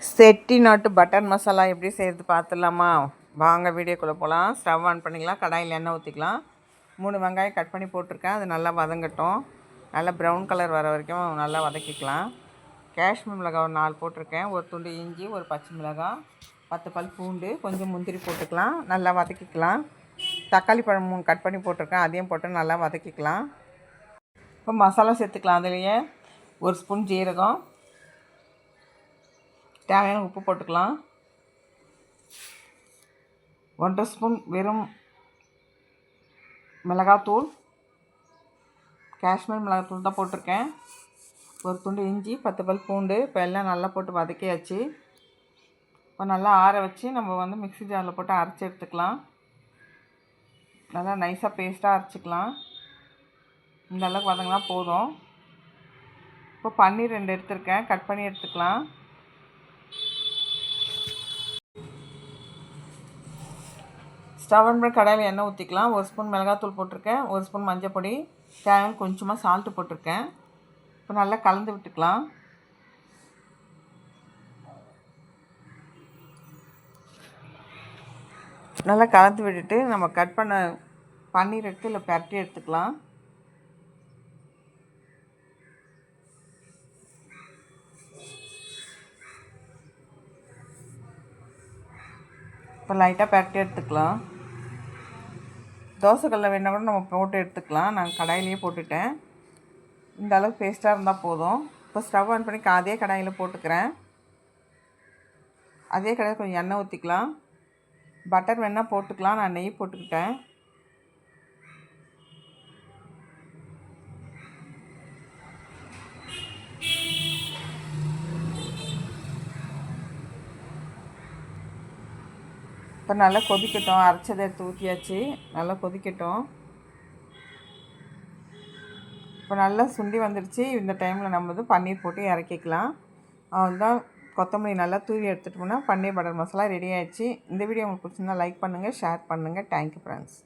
செட்டிநாட்டு butter masala எப்படி செய்கிறது பார்த்துடலாமா? வாங்க வீடியோக்குள்ளே போகலாம். ஸ்டவ் ஆன் பண்ணிக்கலாம். கடாயில் எண்ணெய் ஊற்றிக்கலாம். 3 வெங்காயம் கட் பண்ணி போட்டிருக்கேன். அது நல்லா வதங்கட்டும். நல்லா ப்ரௌன் கலர் வர வரைக்கும் நல்லா வதக்கிக்கலாம். காஷ்மீர் மிளகாய் ஒரு 4 போட்டிருக்கேன். ஒரு துண்டு இஞ்சி, ஒரு பச்சை மிளகாய், 10 பல் பூண்டு, கொஞ்சம் முந்திரி போட்டுக்கலாம். நல்லா வதக்கிக்கலாம். தக்காளி பழம் 3 கட் பண்ணி போட்டிருக்கேன். அதையும் போட்டு நல்லா வதக்கிக்கலாம். இப்போ மசாலா சேர்த்துக்கலாம். அதுலேயே 1 ஸ்பூன் ஜீரகம், தேவையான உப்பு போட்டுக்கலாம். 1 ஸ்பூன் வெறும் மிளகாத்தூள், காஷ்மீர் மிளகாத்தூள் தான் போட்டிருக்கேன். ஒரு துண்டு இஞ்சி, 10 பல் பூண்டு. இப்போ எல்லாம் நல்லா போட்டு வதக்கியாச்சு. இப்போ நல்லா ஆற வச்சு நம்ம மிக்ஸி ஜாரில் போட்டு அரைச்சி எடுத்துக்கலாம். நல்லா நைஸாக பேஸ்ட்டாக அரைச்சிக்கலாம். இந்த அளவுக்கு வதங்கினா போதும். இப்போ பன்னீர் 2 எடுத்துருக்கேன். கட் பண்ணி எடுத்துக்கலாம். ஸ்டவ் ஆன் பண்ணி கடாயில் எண்ணெய் ஊற்றிக்கலாம். 1 ஸ்பூன் மிளகாத்தூள் போட்டிருக்கேன். 1 ஸ்பூன் மஞ்சள் பொடி, தேவையான கொஞ்சமாக சால்ட்டு போட்டிருக்கேன். இப்போ நல்லா கலந்து விட்டுக்கலாம். நல்லா கலந்து விட்டுட்டு நம்ம கட் பண்ண பன்னீர் எடுத்து இல்லை பரட்டி எடுத்துக்கலாம். இப்போ லைட்டாக பரட்டி எடுத்துக்கலாம். தோசைக்கல்லில் வேணால் கூட நம்ம போட்டு எடுத்துக்கலாம். நான் கடாயிலேயே போட்டுட்டேன். இந்த அளவுக்கு பேஸ்ட்டாக இருந்தால் போதும். இப்போ ஸ்டவ் ஆன் பண்ணி அதே கடாயில் போட்டுக்கிறேன். அதே கடாயில் கொஞ்சம் எண்ணெய் ஊற்றிக்கலாம். பட்டர் வேணால் போட்டுக்கலாம். நான் நெய் போட்டுக்கிட்டேன். இப்போ நல்லா கொதிக்கட்டும். அரைச்சதை எடுத்து ஊற்றியாச்சு. நல்லா கொதிக்கட்டும். இப்போ நல்லா சுண்டி வந்துடுச்சு. இந்த டைமில் நம்ம பன்னீர் போட்டு இறக்கிக்கலாம். அவ்வளோதான். கொத்தமல்லி நல்லா தூவி எடுத்துட்டோம்னா பன்னீர் பட்டர் மசாலா ரெடி ஆகிடுச்சு. இந்த வீடியோ உங்களுக்கு பிடிச்சிருந்தா லைக் பண்ணுங்கள், ஷேர் பண்ணுங்கள். Thank you friends.